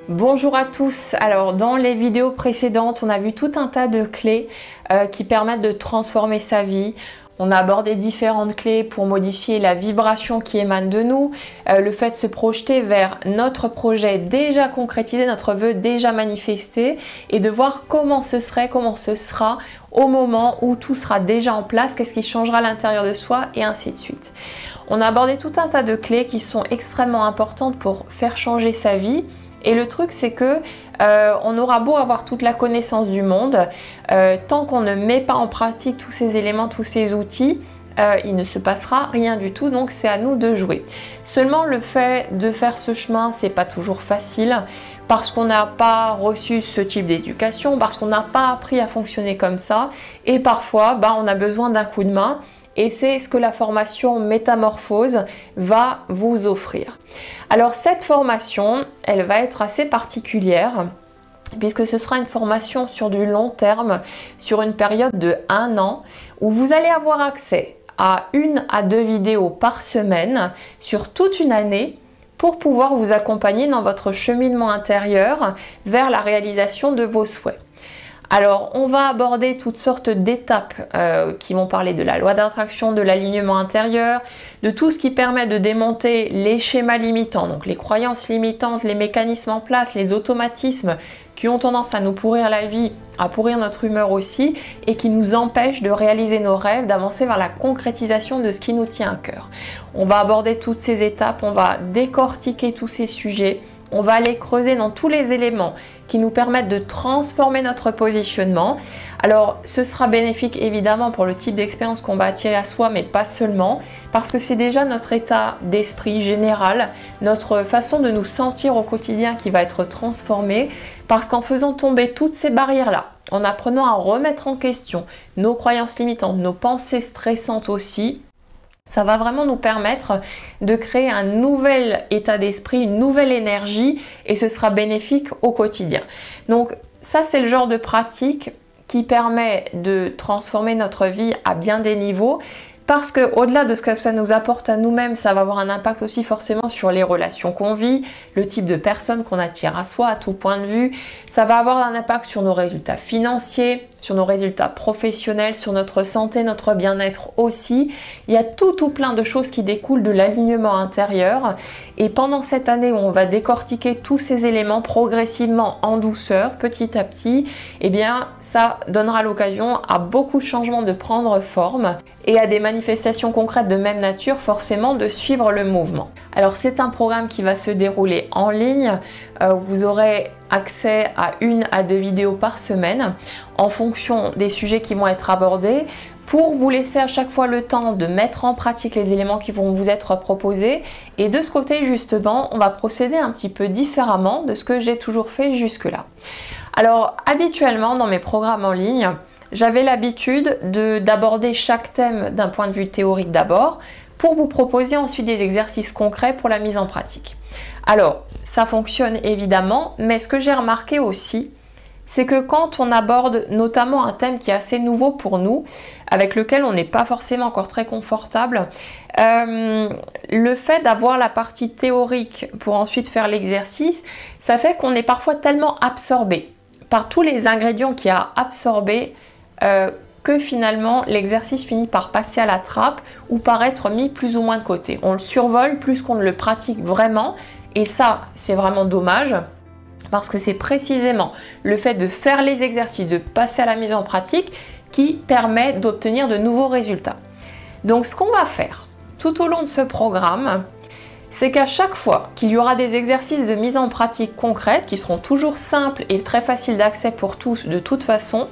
Bonjour à tous. Alors dans les vidéos précédentes, on a vu tout un tas de clés qui permettent de transformer sa vie. On a abordé différentes clés pour modifier la vibration qui émane de nous, le fait de se projeter vers notre projet déjà concrétisé, notre vœu déjà manifesté et de voir comment ce sera au moment où tout sera déjà en place, qu'est-ce qui changera à l'intérieur de soi et ainsi de suite. On a abordé tout un tas de clés qui sont extrêmement importantes pour faire changer sa vie. Et le truc, c'est que on aura beau avoir toute la connaissance du monde, tant qu'on ne met pas en pratique tous ces éléments, tous ces outils, il ne se passera rien du tout. Donc c'est à nous de jouer. Seulement le fait de faire ce chemin, c'est pas toujours facile parce qu'on n'a pas reçu ce type d'éducation, parce qu'on n'a pas appris à fonctionner comme ça, et parfois, on a besoin d'un coup de main. Et c'est ce que la formation Métamorphose va vous offrir. Alors cette formation, elle va être assez particulière puisque ce sera une formation sur du long terme, sur une période de 1 an, où vous allez avoir accès à 1 à 2 vidéos par semaine sur toute une année pour pouvoir vous accompagner dans votre cheminement intérieur vers la réalisation de vos souhaits. Alors, on va aborder toutes sortes d'étapes qui vont parler de la loi d'attraction, de l'alignement intérieur, de tout ce qui permet de démonter les schémas limitants, donc les croyances limitantes, les mécanismes en place, les automatismes qui ont tendance à nous pourrir la vie, à pourrir notre humeur aussi, et qui nous empêchent de réaliser nos rêves, d'avancer vers la concrétisation de ce qui nous tient à cœur. On va aborder toutes ces étapes, on va décortiquer tous ces sujets. On va aller creuser dans tous les éléments qui nous permettent de transformer notre positionnement. Alors, ce sera bénéfique évidemment pour le type d'expérience qu'on va attirer à soi, mais pas seulement, parce que c'est déjà notre état d'esprit général, notre façon de nous sentir au quotidien qui va être transformée, parce qu'en faisant tomber toutes ces barrières-là, en apprenant à remettre en question nos croyances limitantes, nos pensées stressantes aussi, ça va vraiment nous permettre de créer un nouvel état d'esprit, une nouvelle énergie et ce sera bénéfique au quotidien. Donc ça, c'est le genre de pratique qui permet de transformer notre vie à bien des niveaux parce qu'au-delà de ce que ça nous apporte à nous-mêmes, ça va avoir un impact aussi forcément sur les relations qu'on vit, le type de personnes qu'on attire à soi à tout point de vue. Ça va avoir un impact sur nos résultats financiers, sur nos résultats professionnels, sur notre santé, notre bien-être aussi. Il y a tout plein de choses qui découlent de l'alignement intérieur. Et pendant cette année où on va décortiquer tous ces éléments progressivement en douceur, petit à petit, eh bien ça donnera l'occasion à beaucoup de changements de prendre forme et à des manifestations concrètes de même nature forcément de suivre le mouvement. Alors c'est un programme qui va se dérouler en ligne. Vous aurez accès à 1 à 2 vidéos par semaine en fonction des sujets qui vont être abordés pour vous laisser à chaque fois le temps de mettre en pratique les éléments qui vont vous être proposés. Et de ce côté justement, on va procéder un petit peu différemment de ce que j'ai toujours fait jusque-là. Alors habituellement dans mes programmes en ligne, j'avais l'habitude d'aborder chaque thème d'un point de vue théorique d'abord pour vous proposer ensuite des exercices concrets pour la mise en pratique. Alors, ça fonctionne évidemment, mais ce que j'ai remarqué aussi, c'est que quand on aborde notamment un thème qui est assez nouveau pour nous, avec lequel on n'est pas forcément encore très confortable, le fait d'avoir la partie théorique pour ensuite faire l'exercice, ça fait qu'on est parfois tellement absorbé par tous les ingrédients qu'il y a à absorber que finalement l'exercice finit par passer à la trappe ou par être mis plus ou moins de côté. On le survole plus qu'on ne le pratique vraiment et ça c'est vraiment dommage parce que c'est précisément le fait de faire les exercices, de passer à la mise en pratique qui permet d'obtenir de nouveaux résultats. Donc ce qu'on va faire tout au long de ce programme, c'est qu'à chaque fois qu'il y aura des exercices de mise en pratique concrète qui seront toujours simples et très faciles d'accès pour tous de toute façon,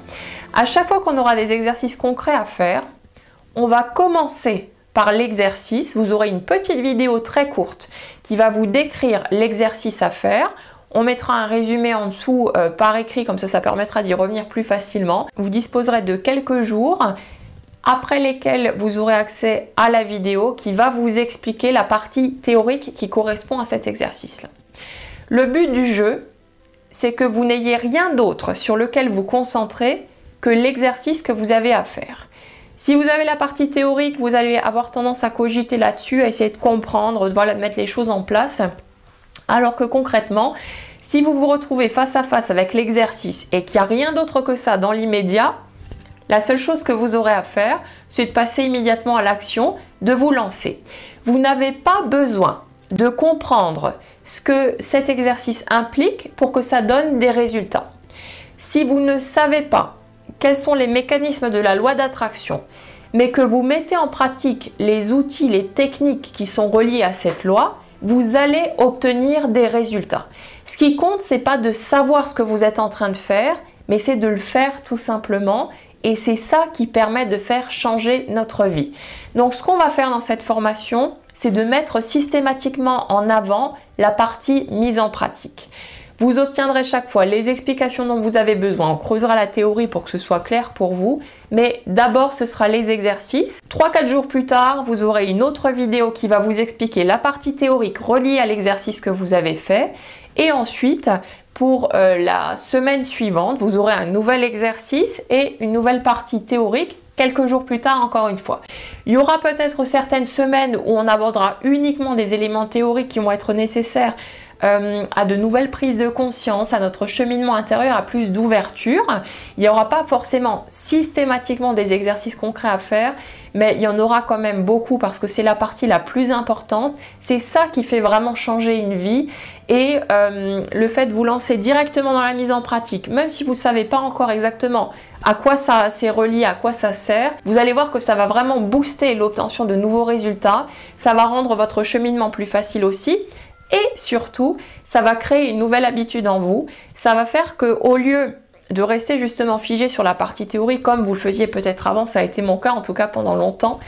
à chaque fois qu'on aura des exercices concrets à faire, on va commencer par l'exercice. Vous aurez une petite vidéo très courte qui va vous décrire l'exercice à faire. On mettra un résumé en dessous par écrit, comme ça permettra d'y revenir plus facilement. Vous disposerez de quelques jours après lesquels vous aurez accès à la vidéo qui va vous expliquer la partie théorique qui correspond à cet exercice-là. Le but du jeu, c'est que vous n'ayez rien d'autre sur lequel vous concentrer que l'exercice que vous avez à faire. Si vous avez la partie théorique, vous allez avoir tendance à cogiter là-dessus, à essayer de comprendre, voilà, de mettre les choses en place, alors que concrètement, Si vous vous retrouvez face à face avec l'exercice et qu'il n'y a rien d'autre que ça dans l'immédiat, la seule chose que vous aurez à faire, c'est de passer immédiatement à l'action, de vous lancer. Vous n'avez pas besoin de comprendre ce que cet exercice implique pour que ça donne des résultats. Si vous ne savez pas quels sont les mécanismes de la loi d'attraction, mais que vous mettez en pratique les outils, les techniques qui sont reliés à cette loi, vous allez obtenir des résultats. Ce qui compte, c'est pas de savoir ce que vous êtes en train de faire, mais c'est de le faire tout simplement. Et c'est ça qui permet de faire changer notre vie. Donc ce qu'on va faire dans cette formation, c'est de mettre systématiquement en avant la partie mise en pratique. Vous obtiendrez chaque fois les explications dont vous avez besoin. On creusera la théorie pour que ce soit clair pour vous. Mais d'abord, ce sera les exercices. 3-4 jours plus tard, vous aurez une autre vidéo qui va vous expliquer la partie théorique reliée à l'exercice que vous avez fait. Et ensuite, pour la semaine suivante, vous aurez un nouvel exercice et une nouvelle partie théorique quelques jours plus tard encore une fois. Il y aura peut-être certaines semaines où on abordera uniquement des éléments théoriques qui vont être nécessaires à de nouvelles prises de conscience, à notre cheminement intérieur, à plus d'ouverture. Il n'y aura pas forcément systématiquement des exercices concrets à faire, mais il y en aura quand même beaucoup parce que c'est la partie la plus importante. C'est ça qui fait vraiment changer une vie. Et le fait de vous lancer directement dans la mise en pratique, même si vous ne savez pas encore exactement à quoi ça c'est relié, à quoi ça sert, vous allez voir que ça va vraiment booster l'obtention de nouveaux résultats. Ça va rendre votre cheminement plus facile aussi. Et surtout, ça va créer une nouvelle habitude en vous. Ça va faire qu'au lieu de rester justement figé sur la partie théorie comme vous le faisiez peut-être avant, ça a été mon cas en tout cas pendant longtemps,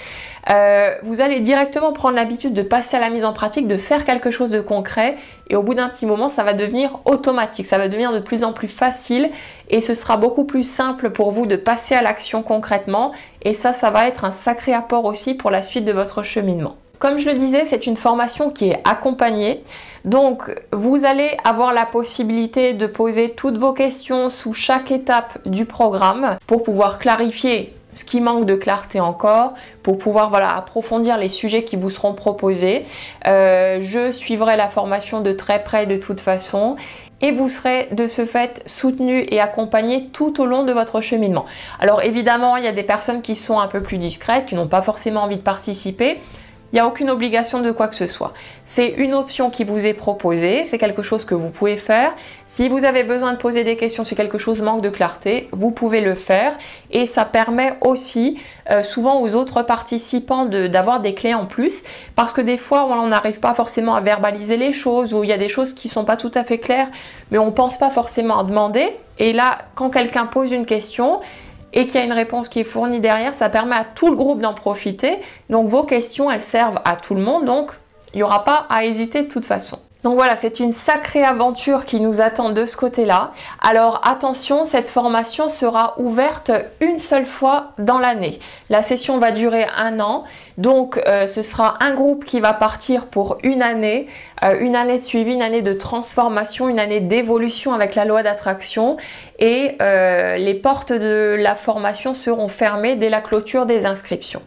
vous allez directement prendre l'habitude de passer à la mise en pratique, de faire quelque chose de concret et au bout d'un petit moment, ça va devenir automatique, ça va devenir de plus en plus facile et ce sera beaucoup plus simple pour vous de passer à l'action concrètement et ça va être un sacré apport aussi pour la suite de votre cheminement. Comme je le disais, c'est une formation qui est accompagnée. Donc, vous allez avoir la possibilité de poser toutes vos questions sous chaque étape du programme pour pouvoir clarifier ce qui manque de clarté encore, pour pouvoir approfondir les sujets qui vous seront proposés. Je suivrai la formation de très près de toute façon. Et vous serez de ce fait soutenu et accompagné tout au long de votre cheminement. Alors évidemment, il y a des personnes qui sont un peu plus discrètes, qui n'ont pas forcément envie de participer. Il n'y a aucune obligation de quoi que ce soit. C'est une option qui vous est proposée, c'est quelque chose que vous pouvez faire. Si vous avez besoin de poser des questions, si quelque chose manque de clarté, vous pouvez le faire. Et ça permet aussi souvent aux autres participants d'avoir des clés en plus. Parce que des fois, on n'arrive pas forcément à verbaliser les choses ou il y a des choses qui ne sont pas tout à fait claires, mais on ne pense pas forcément à demander. Et là, quand quelqu'un pose une question, et qu'il y a une réponse qui est fournie derrière, ça permet à tout le groupe d'en profiter. Donc vos questions, elles servent à tout le monde, donc il n'y aura pas à hésiter de toute façon. Donc voilà, c'est une sacrée aventure qui nous attend de ce côté-là. Alors attention, cette formation sera ouverte une seule fois dans l'année. La session va durer 1 an, donc ce sera un groupe qui va partir pour une année de suivi, une année de transformation, une année d'évolution avec la loi d'attraction et les portes de la formation seront fermées dès la clôture des inscriptions.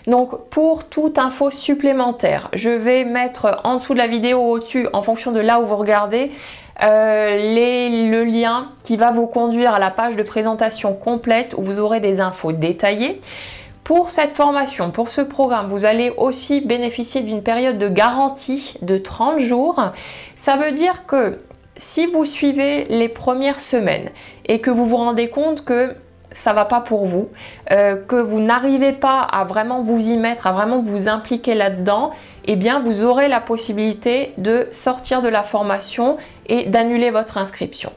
Donc pour toute info supplémentaire, je vais mettre en dessous de la vidéo ou au-dessus, en fonction de là où vous regardez, le lien qui va vous conduire à la page de présentation complète où vous aurez des infos détaillées. Pour cette formation, pour ce programme, vous allez aussi bénéficier d'une période de garantie de 30 jours. Ça veut dire que si vous suivez les premières semaines et que vous vous rendez compte que ça va pas pour vous, que vous n'arrivez pas à vraiment vous y mettre, à vraiment vous impliquer là-dedans, eh bien vous aurez la possibilité de sortir de la formation et d'annuler votre inscription.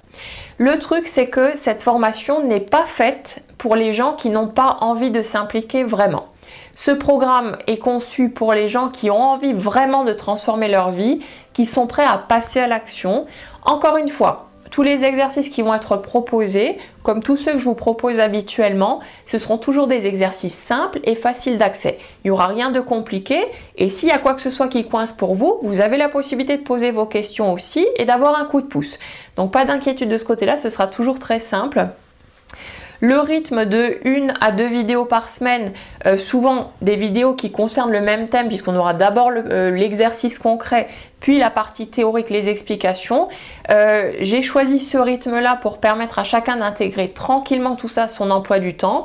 Le truc, c'est que cette formation n'est pas faite pour les gens qui n'ont pas envie de s'impliquer vraiment. Ce programme est conçu pour les gens qui ont envie vraiment de transformer leur vie, qui sont prêts à passer à l'action. Encore une fois, tous les exercices qui vont être proposés, comme tous ceux que je vous propose habituellement, ce seront toujours des exercices simples et faciles d'accès. Il n'y aura rien de compliqué et s'il y a quoi que ce soit qui coince pour vous, vous avez la possibilité de poser vos questions aussi et d'avoir un coup de pouce. Donc pas d'inquiétude de ce côté-là, ce sera toujours très simple. Le rythme de 1 à 2 vidéos par semaine, souvent des vidéos qui concernent le même thème puisqu'on aura d'abord l'exercice concret puis la partie théorique, les explications. J'ai choisi ce rythme-là pour permettre à chacun d'intégrer tranquillement tout ça à son emploi du temps.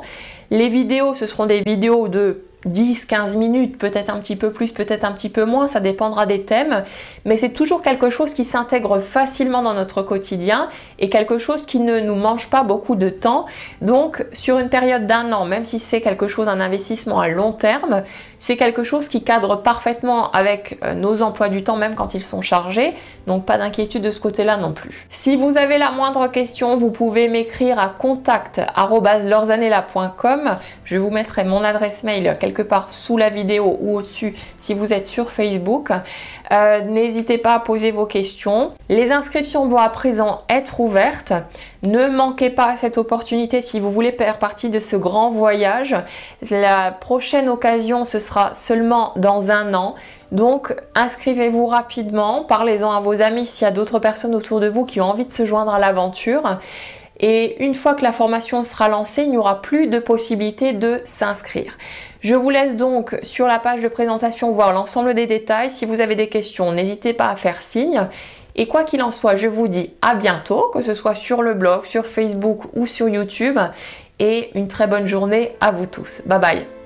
Les vidéos, ce seront des vidéos de 10-15 minutes, peut-être un petit peu plus, peut-être un petit peu moins, ça dépendra des thèmes, mais c'est toujours quelque chose qui s'intègre facilement dans notre quotidien et quelque chose qui ne nous mange pas beaucoup de temps. Donc sur une période d'1 an, même si c'est quelque chose, un investissement à long terme, c'est quelque chose qui cadre parfaitement avec nos emplois du temps, même quand ils sont chargés, donc pas d'inquiétude de ce côté-là non plus. Si vous avez la moindre question, vous pouvez m'écrire à contact@lorzanella.com. Je vous mettrai mon adresse mail quelque part sous la vidéo ou au-dessus si vous êtes sur Facebook. N'hésitez pas à poser vos questions. Les inscriptions vont à présent être ouvertes. Ne manquez pas cette opportunité si vous voulez faire partie de ce grand voyage. La prochaine occasion, ce sera seulement dans 1 an. Donc inscrivez-vous rapidement, parlez-en à vos amis s'il y a d'autres personnes autour de vous qui ont envie de se joindre à l'aventure. Et une fois que la formation sera lancée, il n'y aura plus de possibilité de s'inscrire. Je vous laisse donc sur la page de présentation voir l'ensemble des détails. Si vous avez des questions, n'hésitez pas à faire signe. Et quoi qu'il en soit, je vous dis à bientôt, que ce soit sur le blog, sur Facebook ou sur YouTube. Et une très bonne journée à vous tous. Bye bye.